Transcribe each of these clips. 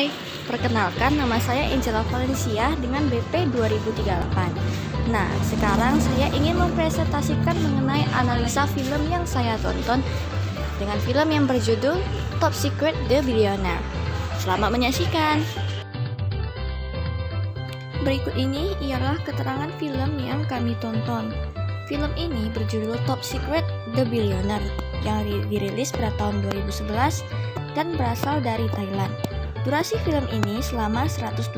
Hai, perkenalkan nama saya Angela Valencia dengan BP 2038. Nah, sekarang saya ingin mempresentasikan mengenai analisa film yang saya tonton dengan film yang berjudul Top Secret The Billionaire. Selamat menyaksikan. Berikut ini ialah keterangan film yang kami tonton. Film ini berjudul Top Secret The Billionaire yang dirilis pada tahun 2011 dan berasal dari Thailand. Durasi film ini selama 124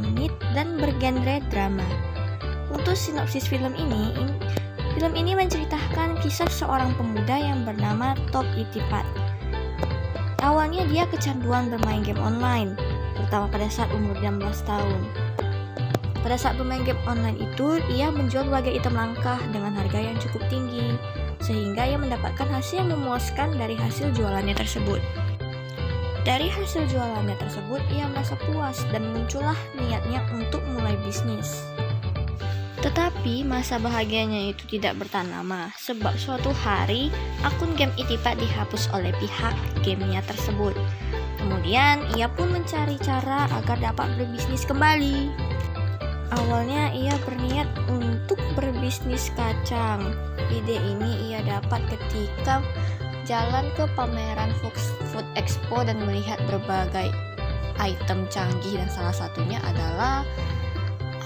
menit dan bergenre drama. Untuk sinopsis film ini menceritakan kisah seorang pemuda yang bernama Top Itipat. Awalnya dia kecanduan bermain game online, terutama pada saat umur 16 tahun. Pada saat bermain game online itu, ia menjual berbagai item langka dengan harga yang cukup tinggi, sehingga ia mendapatkan hasil yang memuaskan dari hasil jualannya tersebut. Dari hasil jualannya tersebut, ia merasa puas dan muncullah niatnya untuk mulai bisnis. Tetapi masa bahagianya itu tidak bertahan lama, sebab suatu hari akun game Itipat dihapus oleh pihak gamenya tersebut. Kemudian ia pun mencari cara agar dapat berbisnis kembali. Awalnya ia berniat untuk berbisnis kacang. Ide ini ia dapat ketika jalan ke pameran Food Expo dan melihat berbagai item canggih, dan salah satunya adalah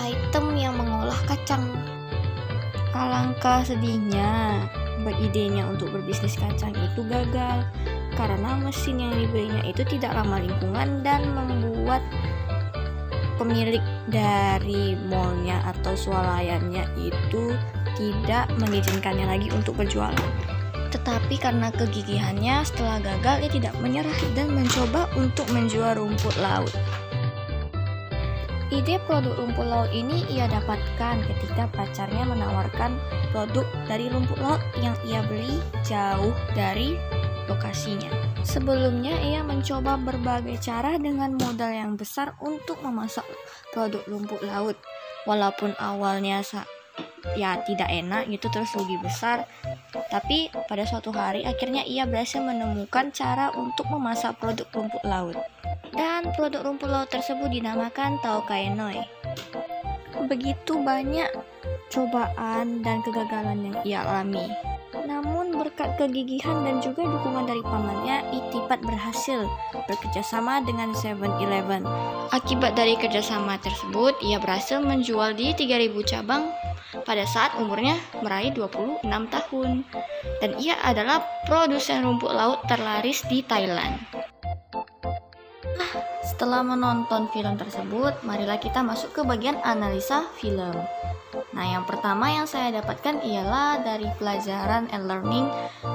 item yang mengolah kacang. Alangkah sedihnya beridenya untuk berbisnis kacang itu gagal karena mesin yang dibelinya itu tidak ramah lingkungan dan membuat pemilik dari mallnya atau swalayannya itu tidak mengizinkannya lagi untuk berjualan. Tetapi karena kegigihannya, setelah gagal ia tidak menyerah dan mencoba untuk menjual rumput laut. Ide produk rumput laut ini ia dapatkan ketika pacarnya menawarkan produk dari rumput laut yang ia beli jauh dari lokasinya. Sebelumnya ia mencoba berbagai cara dengan modal yang besar untuk memasak produk rumput laut. Walaupun awalnya tidak enak gitu, terus rugi besar, tapi pada suatu hari akhirnya ia berhasil menemukan cara untuk memasak produk rumput laut, dan produk rumput laut tersebut dinamakan Tau Kae Noi. Begitu banyak cobaan dan kegagalan yang ia alami, namun berkat kegigihan dan juga dukungan dari pamannya, Itipat berhasil bekerjasama dengan 7-Eleven. Akibat dari kerjasama tersebut, ia berhasil menjual di 3.000 cabang pada saat umurnya meraih 26 tahun. Dan ia adalah produsen rumput laut terlaris di Thailand. Setelah menonton film tersebut, marilah kita masuk ke bagian analisa film. Nah, yang pertama yang saya dapatkan ialah dari pelajaran and learning,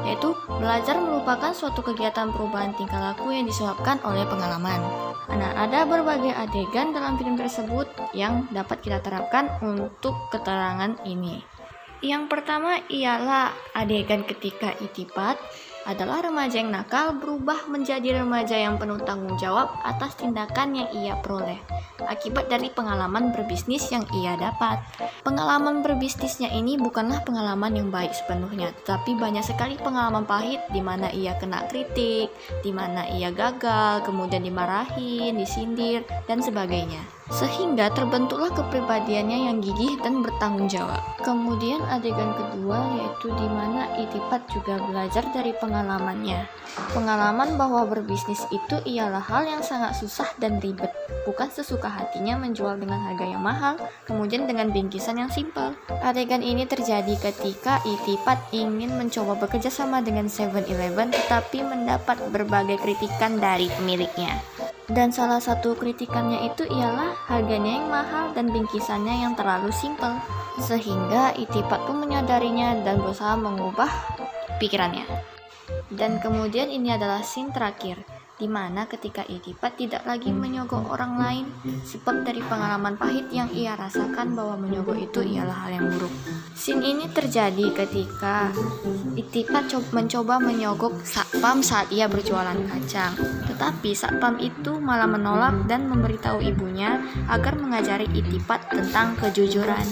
yaitu belajar merupakan suatu kegiatan perubahan tingkah laku yang disebabkan oleh pengalaman. Nah, ada berbagai adegan dalam film tersebut yang dapat kita terapkan untuk keterangan ini. Yang pertama ialah adegan ketika Itipat adalah remaja yang nakal berubah menjadi remaja yang penuh tanggung jawab atas tindakan yang ia peroleh akibat dari pengalaman berbisnis yang ia dapat. Pengalaman berbisnisnya ini bukanlah pengalaman yang baik sepenuhnya, tetapi banyak sekali pengalaman pahit di mana ia kena kritik, di mana ia gagal, kemudian dimarahin, disindir, dan sebagainya. Sehingga terbentuklah kepribadiannya yang gigih dan bertanggung jawab. Kemudian adegan kedua yaitu di mana Itipat juga belajar dari pengalamannya. Pengalaman bahwa berbisnis itu ialah hal yang sangat susah dan ribet, bukan sesuka hatinya menjual dengan harga yang mahal, kemudian dengan bingkisan yang simpel. Adegan ini terjadi ketika Itipat ingin mencoba bekerja sama dengan 7-Eleven, tetapi mendapat berbagai kritikan dari pemiliknya. Dan salah satu kritikannya itu ialah harganya yang mahal dan bingkisannya yang terlalu simpel. Sehingga Itipat pun menyadarinya dan berusaha mengubah pikirannya. Dan kemudian ini adalah scene terakhir, di mana ketika Itipat tidak lagi menyogok orang lain sebab dari pengalaman pahit yang ia rasakan bahwa menyogok itu ialah hal yang buruk. Scene ini terjadi ketika Itipat mencoba menyogok satpam saat ia berjualan kacang, tetapi satpam itu malah menolak dan memberitahu ibunya agar mengajari Itipat tentang kejujuran.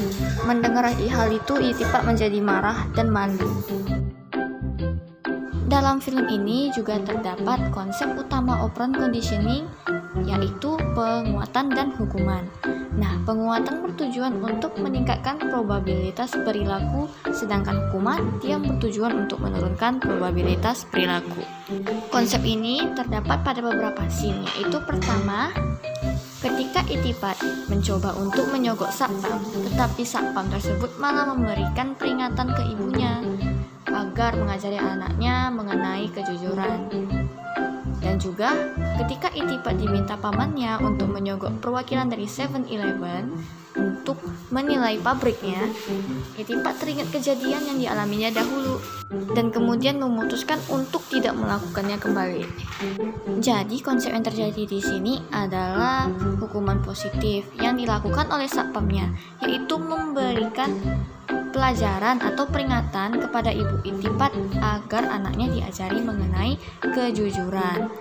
Mendengar hal itu, Itipat menjadi marah dan malu. Dalam film ini juga terdapat konsep utama operant conditioning, yaitu penguatan dan hukuman. Nah, penguatan bertujuan untuk meningkatkan probabilitas perilaku, sedangkan hukuman yang bertujuan untuk menurunkan probabilitas perilaku. Konsep ini terdapat pada beberapa scene, yaitu pertama, ketika Itipat mencoba untuk menyogok satpam, tetapi satpam tersebut malah memberikan peringatan ke ibunya agar mengajari anaknya mengenai kejujuran. Dan juga ketika Itipat diminta pamannya untuk menyogok perwakilan dari 7-Eleven untuk menilai pabriknya, Itipat teringat kejadian yang dialaminya dahulu dan kemudian memutuskan untuk tidak melakukannya kembali. Jadi konsep yang terjadi di sini adalah hukuman positif yang dilakukan oleh satpamnya, yaitu memberikan pelajaran atau peringatan kepada ibu Itipat agar anaknya diajari mengenai kejujuran,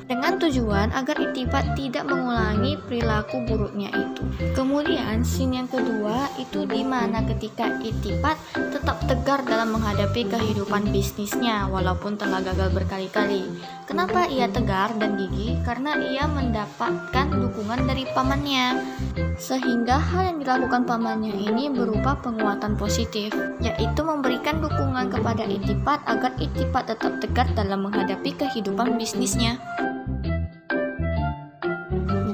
dengan tujuan agar Itipat tidak mengulangi perilaku buruknya itu. Kemudian scene yang kedua itu di mana ketika Itipat tetap tegar dalam menghadapi kehidupan bisnisnya walaupun telah gagal berkali-kali. Kenapa ia tegar dan gigih? Karena ia mendapatkan dukungan dari pamannya, sehingga hal yang dilakukan pamannya ini berupa penguatan positif, yaitu memberikan dukungan kepada Itipat agar Itipat tetap tegar dalam menghadapi kehidupan bisnisnya.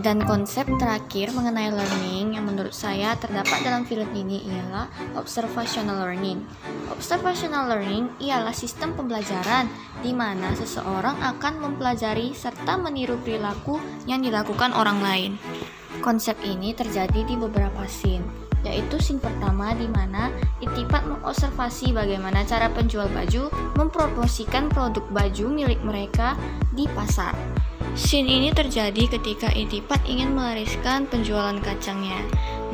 Dan konsep terakhir mengenai learning yang menurut saya terdapat dalam film ini ialah observational learning. Observational learning ialah sistem pembelajaran di mana seseorang akan mempelajari serta meniru perilaku yang dilakukan orang lain. Konsep ini terjadi di beberapa scene, yaitu scene pertama di mana Itipat mengobservasi bagaimana cara penjual baju mempromosikan produk baju milik mereka di pasar. Scene ini terjadi ketika Itipat ingin melariskan penjualan kacangnya.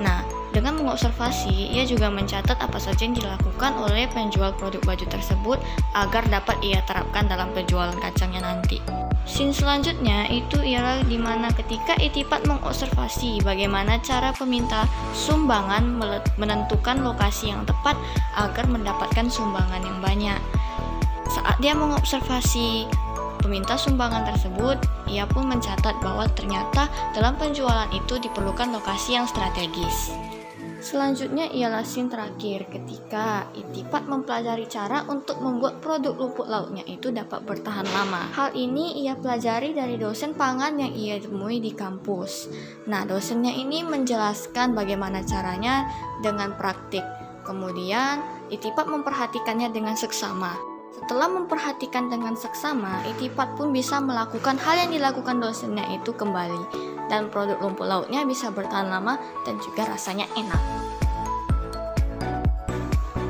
Nah, dengan mengobservasi, ia juga mencatat apa saja yang dilakukan oleh penjual produk baju tersebut agar dapat ia terapkan dalam penjualan kacangnya nanti. Scene selanjutnya itu ialah di mana ketika Itipat mengobservasi bagaimana cara peminta sumbangan menentukan lokasi yang tepat agar mendapatkan sumbangan yang banyak. Saat dia mengobservasi peminta sumbangan tersebut, ia pun mencatat bahwa ternyata dalam penjualan itu diperlukan lokasi yang strategis. Selanjutnya ialah scene terakhir ketika Itipat mempelajari cara untuk membuat produk rumput lautnya itu dapat bertahan lama. Hal ini ia pelajari dari dosen pangan yang ia temui di kampus. Nah, dosennya ini menjelaskan bagaimana caranya dengan praktik. Kemudian Itipat memperhatikannya dengan seksama. Setelah memperhatikan dengan seksama, Itipat pun bisa melakukan hal yang dilakukan dosennya itu kembali, dan produk rumput lautnya bisa bertahan lama dan juga rasanya enak.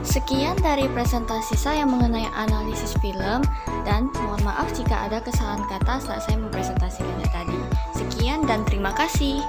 Sekian dari presentasi saya mengenai analisis film, dan mohon maaf jika ada kesalahan kata saat saya mempresentasikannya tadi. Sekian dan terima kasih.